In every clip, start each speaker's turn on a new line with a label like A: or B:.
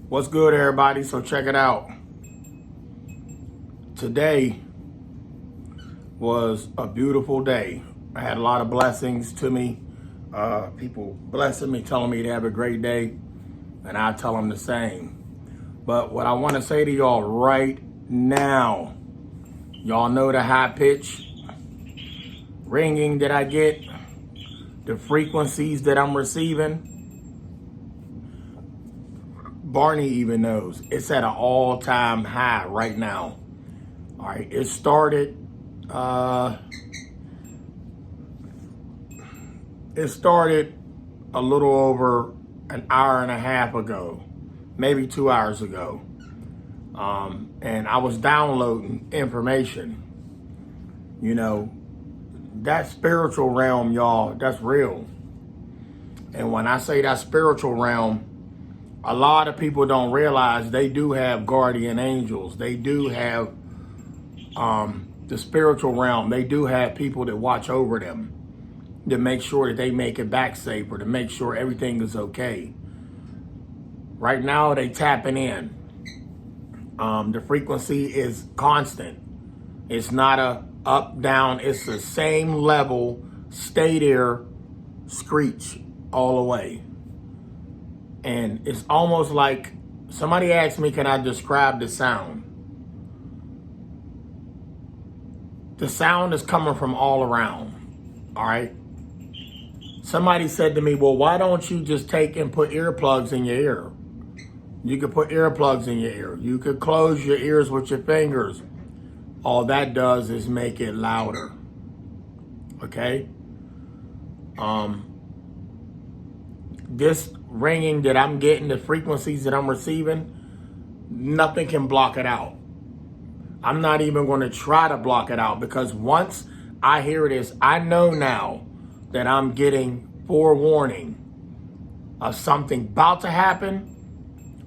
A: What's good, everybody? So check it out. Today was a beautiful day. I had a lot of blessings to me. People blessing me, telling me to have a great day, and I tell them the same. But what I want to say to y'all right now, y'all know the high pitch ringing that I get, the frequencies that I'm receiving. Barney even knows it's at an all-time high right now. All right, it started a little over an hour and a half ago, maybe 2 hours ago. And I was downloading information. You know, that spiritual realm, y'all, that's real. And when I say that spiritual realm, a lot of people don't realize they do have guardian angels. They do have the spiritual realm. They do have people that watch over them, to make sure that they make it back safer, to make sure everything is okay. Right now, they tapping in. The frequency is constant. It's not a up, down. It's the same level, stay there, screech all the way. And it's almost like somebody asked me, can I describe the sound? The sound is coming from all around, all right? Somebody said to me, well, why don't you just take and put earplugs in your ear? You could put earplugs in your ear. You could close your ears with your fingers. All that does is make it louder, okay? This ringing that I'm getting, the frequencies that I'm receiving, nothing can block it out. I'm not even going to try to block it out, because once I hear this, I know now that I'm getting forewarning of something about to happen,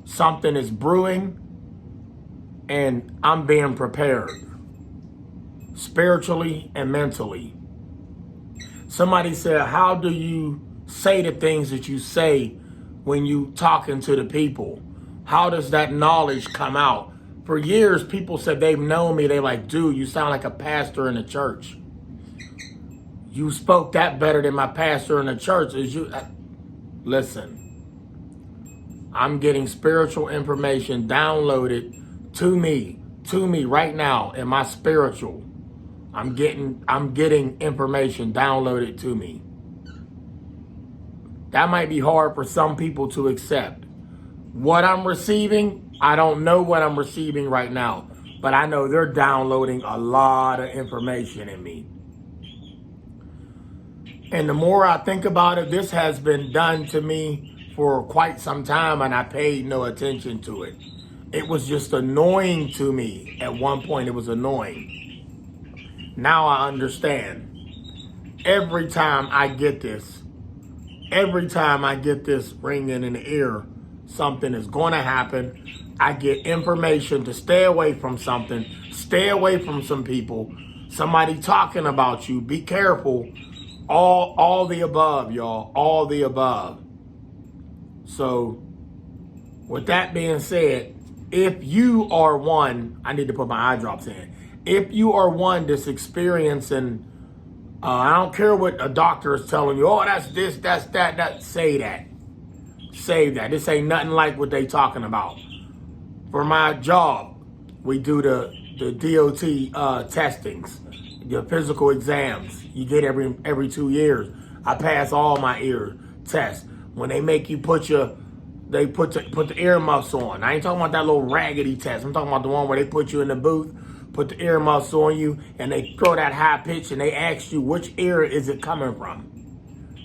A: something is brewing, and I'm being prepared spiritually and mentally. Somebody said, how do you say the things that you say when you talking to the people? How does that knowledge come out? For years, people said they've known me. They like, dude, you sound like a pastor in the church. You spoke that better than my pastor in the church. Listen, I'm getting spiritual information downloaded to me right now in my spiritual. I'm getting information downloaded to me. That might be hard for some people to accept. What I'm receiving, I don't know what I'm receiving right now, but I know they're downloading a lot of information in me. And the more I think about it, this has been done to me for quite some time, and I paid no attention to it. It was just annoying to me. At one point, it was annoying. Now I understand. Every time I get this ringing in the ear, something is going to happen. I get information to stay away from something, stay away from some people, somebody talking about you. Be careful. All the above, y'all. All the above. So, with that being said, if you are one, I need to put my eye drops in. If you are one that's experiencing, I don't care what a doctor is telling you, oh, that's this, that's that, say that. Say that. This ain't nothing like what they talking about. For my job, we do the DOT testings, the physical exams. You get every 2 years. I pass all my ear tests. When they make you put the earmuffs on. I ain't talking about that little raggedy test. I'm talking about the one where they put you in the booth, put the earmuffs on you, and they throw that high pitch and they ask you, which ear is it coming from?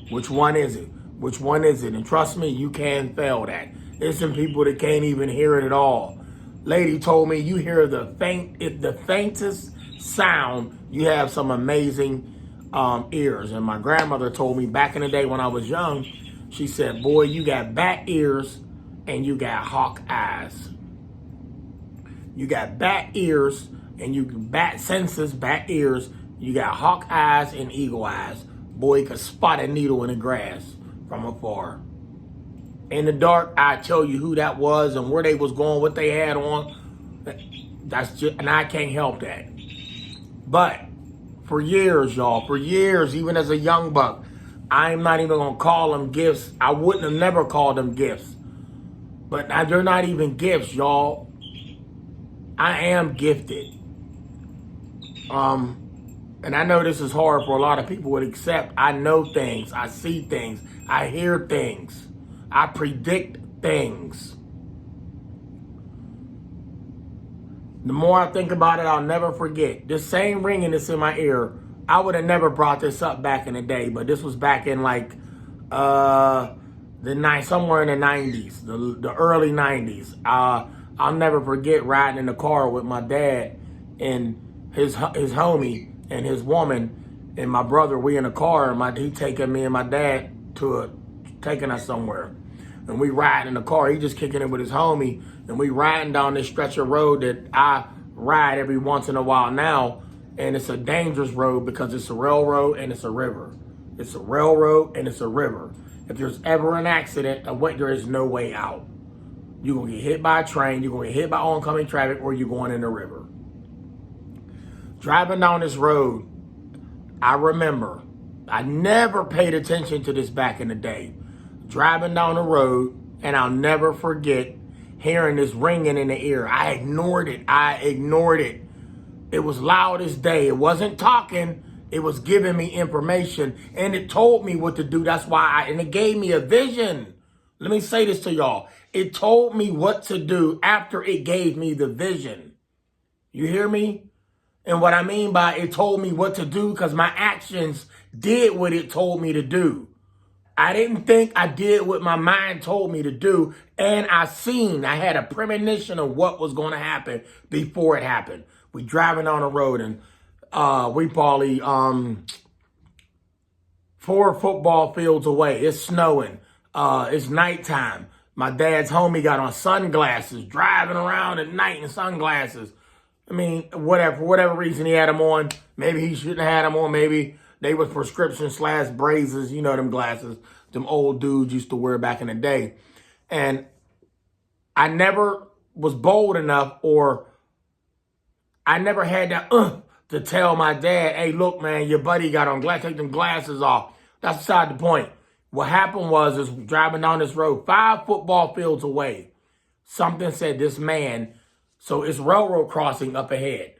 A: Which one is it? Which one is it? And trust me, you can fail that. There's some people that can't even hear it at all. Lady told me, you hear the faintest sound, you have some amazing ears. And my grandmother told me back in the day when I was young, she said, boy, you got bat ears and you got hawk eyes. You got bat ears and you bat senses, bat ears. You got hawk eyes and eagle eyes. Boy, you could spot a needle in the grass from afar. In the dark, I tell you who that was and where they was going, what they had on. That's just, and I can't help that. But for years, y'all, for years, even as a young buck, I'm not even gonna call them gifts. I wouldn't have never called them gifts. But now they're not even gifts, y'all. I am gifted. And I know this is hard for a lot of people to accept. I know things, I see things, I hear things, I predict things. The more I think about it, I'll never forget. This same ringing that's in my ear, I would have never brought this up back in the day, but this was back in like somewhere in the 90s, the early 90s. I'll never forget riding in the car with my dad and his homie and his woman and my brother. We in the car, and he taking me and my dad taking us somewhere. And we ride in the car. He just kicking it with his homie. And we riding down this stretch of road that I ride every once in a while now. And it's a dangerous road because it's a railroad and it's a river. It's a railroad and it's a river. If there's ever an accident, there is no way out. You're going to get hit by a train, you're going to get hit by oncoming traffic, or you're going in the river. Driving down this road, I remember, I never paid attention to this back in the day. Driving down the road, and I'll never forget hearing this ringing in the ear. I ignored it. It was loud as day. It wasn't talking. It was giving me information, and it told me what to do. That's why and it gave me a vision. Let me say this to y'all. It told me what to do after it gave me the vision. You hear me? And what I mean by it told me what to do, because my actions did what it told me to do. I didn't think, I did what my mind told me to do, and I had a premonition of what was going to happen before it happened. We driving on the road, and we probably 4 football fields away. It's snowing. It's nighttime. My dad's homie got on sunglasses, driving around at night in sunglasses. I mean, for whatever reason he had them on. Maybe he shouldn't have had them on. Maybe they was prescription/braces, you know, them glasses them old dudes used to wear back in the day. And I never was bold enough, or I never had that to tell my dad, hey, look, man, your buddy got on glasses, take them glasses off. That's beside the point. What happened was driving down this road, 5 football fields away, something said this man, so it's railroad crossing up ahead.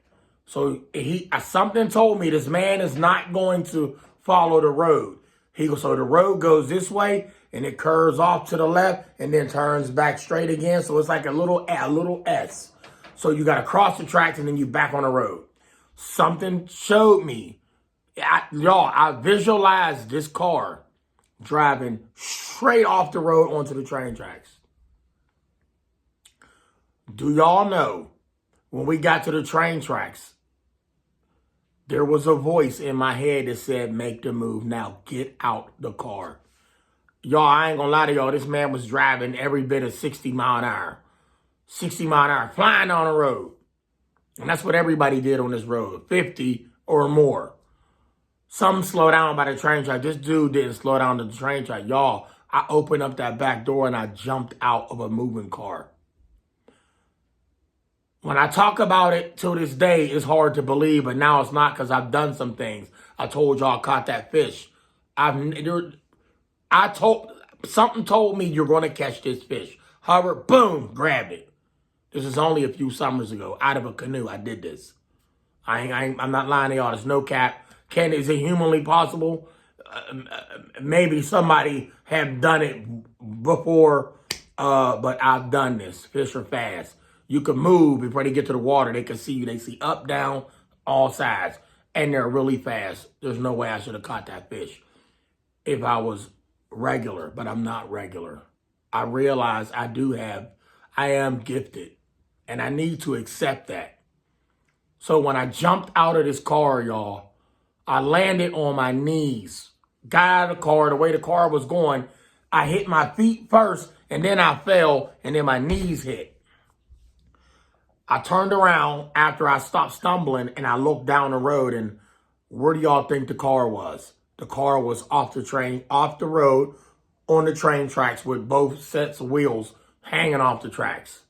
A: So something told me this man is not going to follow the road. So the road goes this way and it curves off to the left and then turns back straight again. So it's like a little S. So you got to cross the tracks and then you back on the road. Something showed me. I visualized this car driving straight off the road onto the train tracks. Do y'all know when we got to the train tracks, there was a voice in my head that said, make the move now, get out the car. Y'all, I ain't gonna lie to y'all, this man was driving every bit of 60 mile an hour. 60 mile an hour, flying on the road. And that's what everybody did on this road, 50 or more. Some slow down by the train track. This dude didn't slow down to the train track. Y'all, I opened up that back door and I jumped out of a moving car. When I talk about it to this day, it's hard to believe, but now it's not because I've done some things. I told y'all I caught that fish. Something told me you're going to catch this fish. Hover, boom, grabbed it. This is only a few summers ago. Out of a canoe, I did this. I'm not lying to y'all. There's no cap. Is it humanly possible? Maybe somebody have done it before, but I've done this. Fish are fast. You can move before they get to the water. They can see you. They see up, down, all sides. And they're really fast. There's no way I should have caught that fish if I was regular, but I'm not regular. I realize I am gifted, and I need to accept that. So when I jumped out of this car, y'all, I landed on my knees. Got out of the car, the way the car was going, I hit my feet first, and then I fell, and then my knees hit. I turned around after I stopped stumbling, and I looked down the road, and where do y'all think the car was? The car was off the road, on the train tracks with both sets of wheels hanging off the tracks.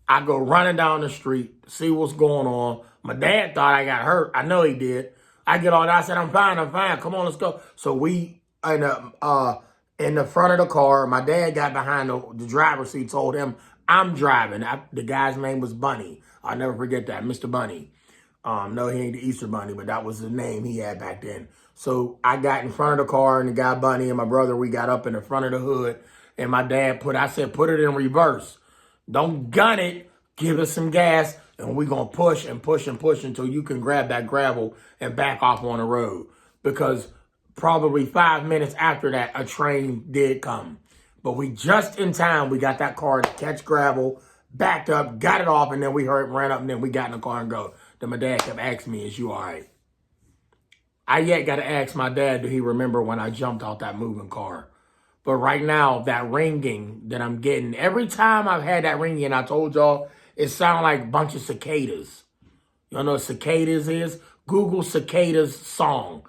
A: I go running down the street, see what's going on. My dad thought I got hurt. I know he did. I get on. I said, I'm fine. Come on, let's go. So we in the front of the car. My dad got behind the driver's seat, told him I'm driving. The guy's name was Bunny. I'll never forget that, Mr. Bunny. No, he ain't the Easter Bunny, but that was the name he had back then. So I got in front of the car, and the guy Bunny and my brother, we got up in the front of the hood, and my dad I said, put it in reverse. Don't gun it. Give us some gas, and we're going to push and push and push until you can grab that gravel and back off on the road. Because probably 5 minutes after that, a train did come. But we just in time, we got that car to catch gravel, backed up, got it off, and then we ran up, and then we got in the car and go. Then my dad kept asking me, is you all right? I yet got to ask my dad, do he remember when I jumped out that moving car? But right now, that ringing that I'm getting, every time I've had that ringing, I told y'all, it sounds like a bunch of cicadas. Y'all know what cicadas is? Google cicadas song.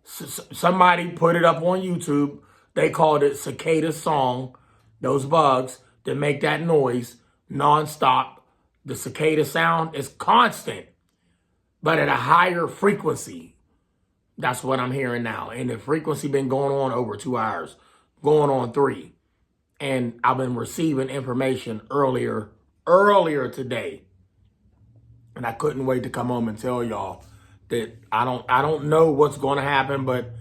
A: Somebody put it up on YouTube. They called it cicada song. Those bugs that make that noise nonstop. The cicada sound is constant, but at a higher frequency. That's what I'm hearing now. And the frequency been going on over 2 hours, going on 3. And I've been receiving information earlier today. And I couldn't wait to come home and tell y'all that I don't know what's going to happen, but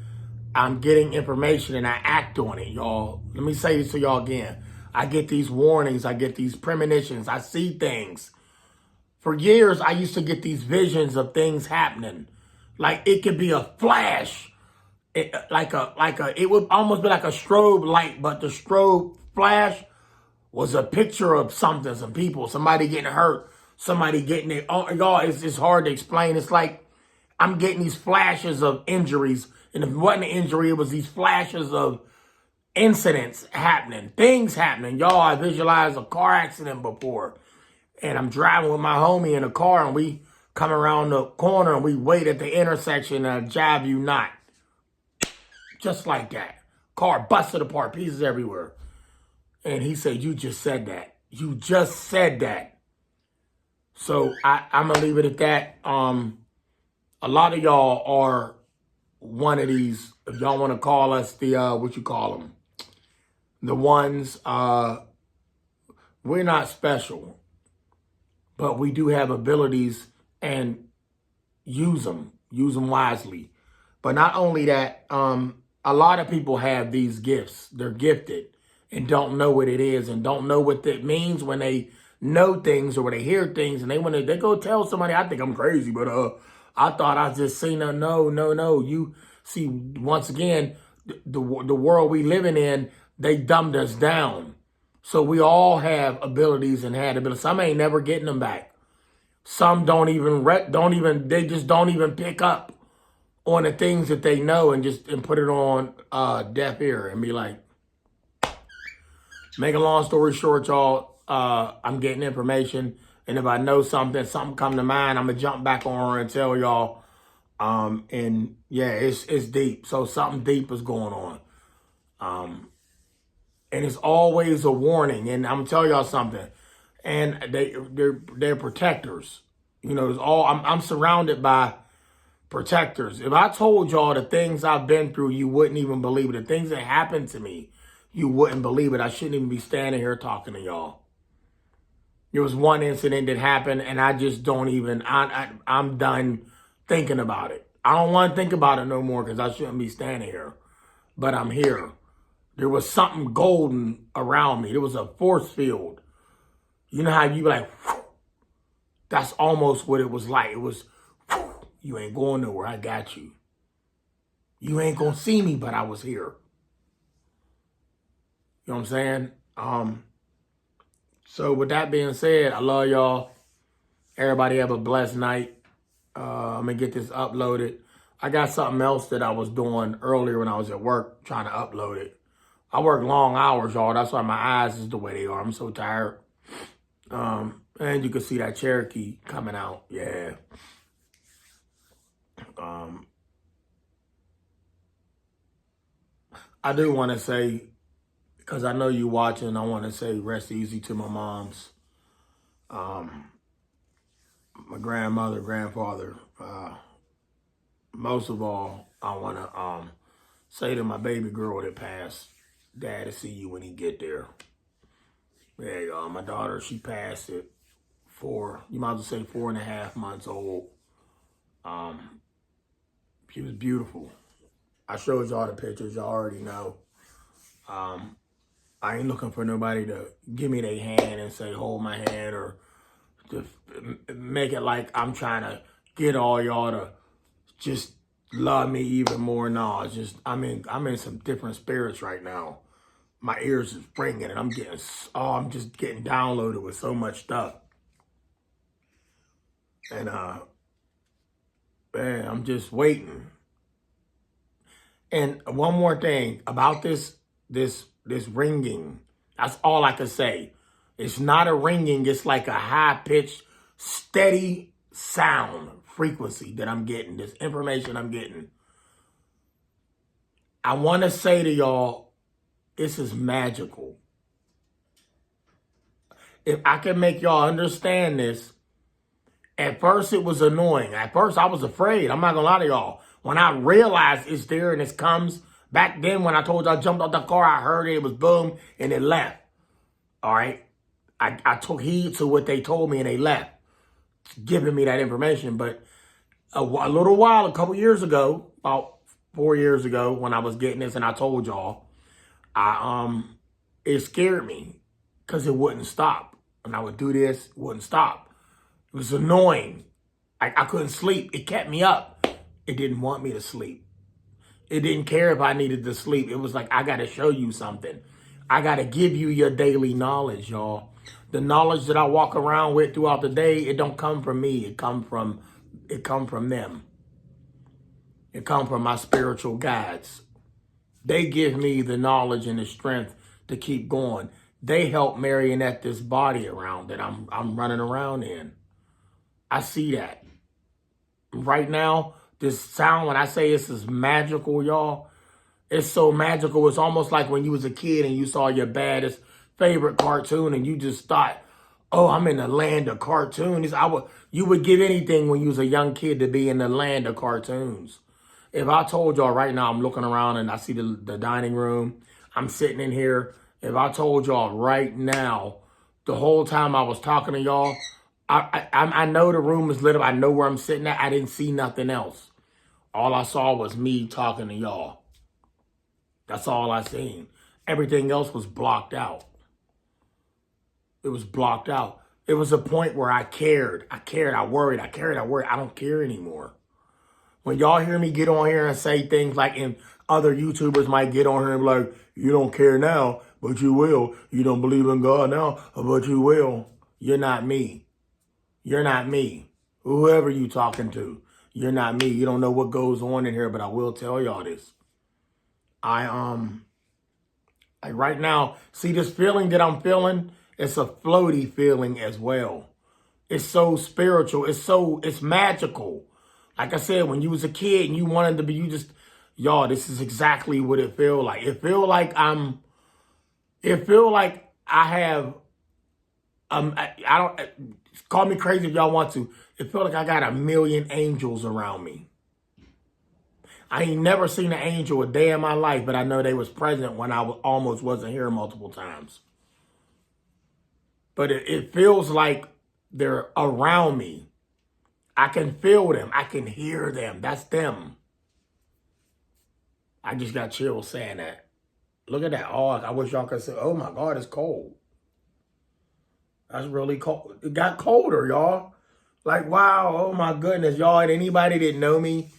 A: I'm getting information and I act on it, y'all. Let me say this to y'all again. I get these warnings. I get these premonitions. I see things. For years, I used to get these visions of things happening. Like it could be a flash. It would almost be like a strobe light, but the strobe flash was a picture of something, some people, somebody getting hurt, somebody getting it. Oh, y'all, it's hard to explain. It's like I'm getting these flashes of injuries. And if it wasn't an injury, it was these flashes of incidents happening, things happening. Y'all, I visualized a car accident before. And I'm driving with my homie in a car, and we come around the corner, and we wait at the intersection and jab you not. Just like that. Car busted apart, pieces everywhere. And he said, you just said that. You just said that. So I'm going to leave it at that. A lot of y'all are one of these, if y'all want to call us the, what you call them? The ones, we're not special, but we do have abilities and use them wisely. But not only that, a lot of people have these gifts. They're gifted and don't know what it is and don't know what it means when they know things or when they hear things, and they go tell somebody, I think I'm crazy, but I thought I just seen a no. You see, once again, the world we living in, they dumbed us down. So we all have abilities and had abilities. Some ain't never getting them back. Some don't even pick up on the things that they know and put it on deaf ear and be like, make a long story short, y'all, I'm getting information. And if I know something come to mind, I'm going to jump back on her and tell y'all. And yeah, it's deep. So something deep is going on. And it's always a warning. And I'm going to tell y'all something. And they're protectors. You know, I'm surrounded by protectors. If I told y'all the things I've been through, you wouldn't even believe it. The things that happened to me, you wouldn't believe it. I shouldn't even be standing here talking to y'all. There was one incident that happened, and I just don't even, I'm done thinking about it. I don't want to think about it no more because I shouldn't be standing here. But I'm here. There was something golden around me. There was a force field. You know how you be like, whew. That's almost what it was like. It was, whew. You ain't going nowhere. I got you. You ain't going to see me, but I was here. You know what I'm saying? So with that being said, I love y'all. Everybody have a blessed night. I'm going to get this uploaded. I got something else that I was doing earlier when I was at work trying to upload it. I work long hours, y'all. That's why my eyes is the way they are. I'm so tired. And you can see that Cherokee coming out. Yeah. I do want to say, because I know you watching, I want to say rest easy to my moms, um, my grandmother, grandfather. Most of all, I want to say to my baby girl that passed, Dad, to see you when he get there. There you go. My daughter, she passed it you might as well say 4.5 months old. She was beautiful. I showed y'all the pictures. Y'all already know. I ain't looking for nobody to give me their hand and say, hold my hand, or to make it like I'm trying to get all y'all to just love me even more. No, it's just, I'm in some different spirits right now. My ears is ringing and I'm just getting downloaded with so much stuff. And, man, I'm just waiting. And one more thing about this ringing. That's all I can say. It's not a ringing. It's like a high-pitched, steady sound frequency that I'm getting, this information I'm getting. I want to say to y'all, this is magical. If I can make y'all understand this, at first it was annoying. At first I was afraid. I'm not going to lie to y'all. When I realized it's there and it comes, back then when I told you I jumped out the car, I heard it was boom, and it left. All right? I took heed to what they told me and they left, giving me that information. But a little while, a couple years ago, about 4 years ago, when I was getting this and I told y'all, it scared me because it wouldn't stop. When I would do this, it wouldn't stop. It was annoying. I couldn't sleep. It kept me up. It didn't want me to sleep. It didn't care if I needed to sleep. It was like, I got to show you something. I got to give you your daily knowledge, y'all. The knowledge that I walk around with throughout the day, it don't come from me. It come from them. It come from my spiritual guides. They give me the knowledge and the strength to keep going. They help marionette this body around that I'm running around in. I see that. Right now, this sound, when I say this is magical, y'all, it's so magical. It's almost like when you was a kid and you saw your baddest favorite cartoon and you just thought, oh, I'm in the land of cartoons. You would give anything when you was a young kid to be in the land of cartoons. If I told y'all right now, I'm looking around and I see the dining room, I'm sitting in here. If I told y'all right now, the whole time I was talking to y'all, I know the room is lit up. I know where I'm sitting at. I didn't see nothing else. All I saw was me talking to y'all. That's all I seen. Everything else was blocked out. It was blocked out. It was a point where I cared. I worried. I don't care anymore. When y'all hear me get on here and say things like, and other YouTubers might get on here and be like, you don't care now, but you will. You don't believe in God now, but you will. You're not me. You're not me. Whoever you talking to, you're not me. You don't know what goes on in here, but I will tell y'all this. Like right now, see this feeling that I'm feeling? It's a floaty feeling as well. It's so spiritual. It's magical. Like I said, when you was a kid and you wanted to be, y'all, this is exactly what it feel like. It feel like I have, I don't, call me crazy if y'all want to. It feel like I got 1,000,000 angels around me. I ain't never seen an angel a day in my life, but I know they was present when I almost wasn't here multiple times. But it feels like they're around me. I can feel them. I can hear them. That's them. I just got chills saying that. Look at that. Oh, I wish y'all could say, oh my God, it's cold. That's really cold. It got colder, y'all. Like, wow, oh my goodness, y'all. And anybody that know me,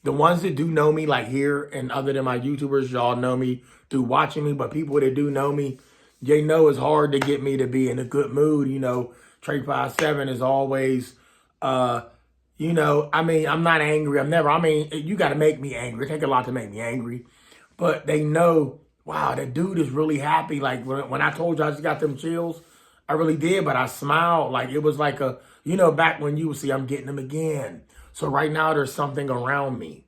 A: the ones that do know me, like here and other than my YouTubers, y'all know me through watching me. But people that do know me, they know it's hard to get me to be in a good mood. You know, Trey 57 is always, you know, I mean, I'm not angry. You got to make me angry. It take a lot to make me angry. But they know, wow, that dude is really happy. Like when I told you I just got them chills, I really did. But I smiled. Like it was like back when you would see, I'm getting them again. So right now there's something around me.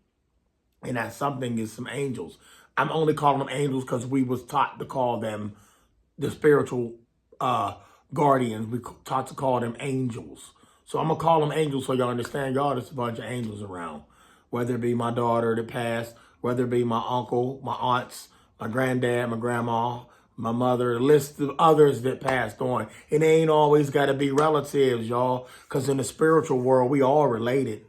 A: And that something is some angels. I'm only calling them angels because we was taught to call them the spiritual guardians. We taught to call them angels. So I'm going to call them angels so y'all understand. Y'all, there's a bunch of angels around. Whether it be my daughter that passed, whether it be my uncle, my aunts, my granddad, my grandma, my mother, a list of others that passed on. It ain't always got to be relatives, y'all, because in the spiritual world, we all related.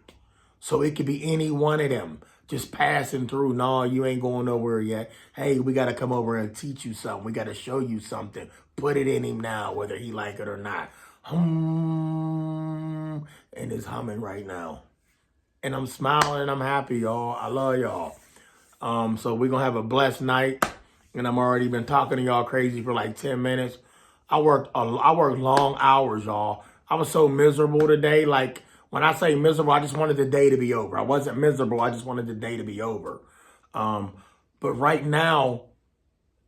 A: So it could be any one of them just passing through. No, you ain't going nowhere yet. Hey, we got to come over and teach you something. We got to show you something. Put it in him now, whether he like it or not. And it's humming right now. And I'm smiling and I'm happy, y'all. I love y'all. So we're going to have a blessed night. And I'm already been talking to y'all crazy for like 10 minutes. I worked long hours, y'all. I was so miserable today. Like, when I say miserable, I just wanted the day to be over. I wasn't miserable. I just wanted the day to be over. But right now,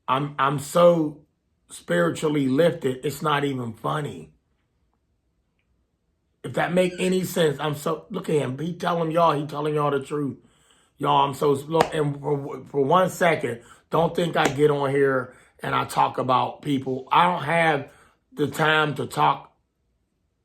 A: I'm so spiritually lifted, it's not even funny. If that make any sense, look at him. He telling y'all the truth. Y'all, I'm so, look, and for 1 second, don't think I get on here and I talk about people. I don't have the time to talk,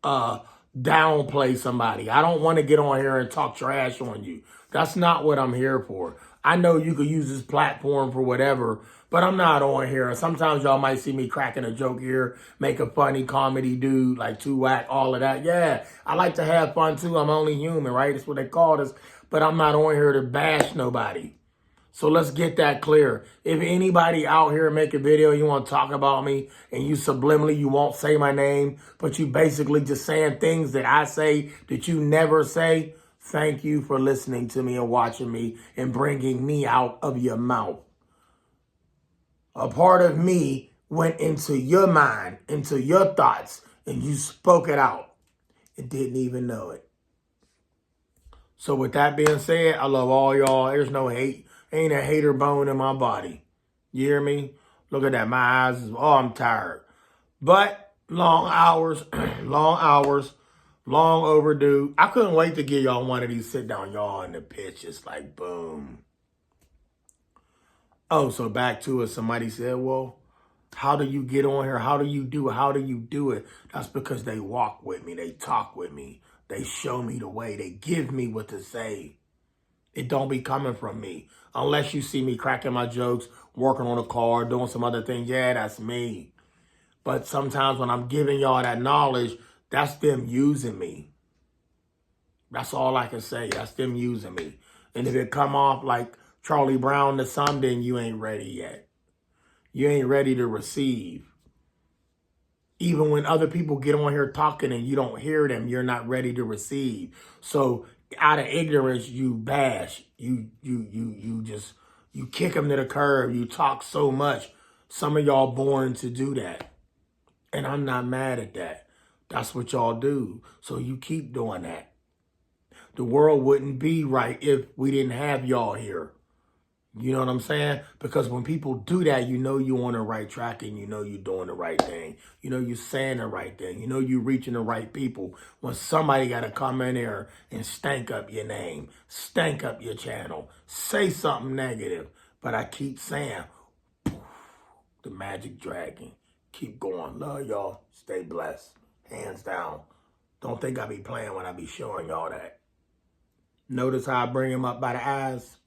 A: downplay somebody. I don't want to get on here and talk trash on you. That's not what I'm here for. I know you could use this platform for whatever, but I'm not on here. Sometimes y'all might see me cracking a joke here, make a funny comedy dude, like Too Whack, all of that. Yeah, I like to have fun too. I'm only human, right? That's what they call us. But I'm not on here to bash nobody. So let's get that clear. If anybody out here make a video, you want to talk about me, and you subliminally, you won't say my name, but you basically just saying things that I say that you never say, thank you for listening to me and watching me and bringing me out of your mouth. A part of me went into your mind, into your thoughts, and you spoke it out and didn't even know it. So with that being said, I love all y'all. There's no hate. Ain't a hater bone in my body. You hear me? Look at that. My eyes I'm tired. But long hours, long overdue. I couldn't wait to give y'all one of these sit down y'all in the pitch. It's like boom. Oh, so back to it. Somebody said, well, how do you get on here? How do you do it? That's because they walk with me. They talk with me. They show me the way. They give me what to say. It don't be coming from me. Unless you see me cracking my jokes, working on a car, doing some other things. Yeah, that's me. But sometimes when I'm giving y'all that knowledge, that's them using me. That's all I can say. That's them using me. And if it come off like Charlie Brown to some, then you ain't ready yet. You ain't ready to receive. Even when other people get on here talking and you don't hear them, you're not ready to receive. So out of ignorance, you bash. You kick them to the curb. You talk so much. Some of y'all born to do that. And I'm not mad at that. That's what y'all do. So you keep doing that. The world wouldn't be right if we didn't have y'all here. You know what I'm saying? Because when people do that, you know you're on the right track and you know you're doing the right thing. You know you're saying the right thing. You know you're reaching the right people. When somebody got to come in there and stank up your name, stank up your channel, say something negative. But I keep saying, the magic dragon. Keep going. Love y'all. Stay blessed. Hands down. Don't think I be playing when I be showing y'all that. Notice how I bring him up by the eyes?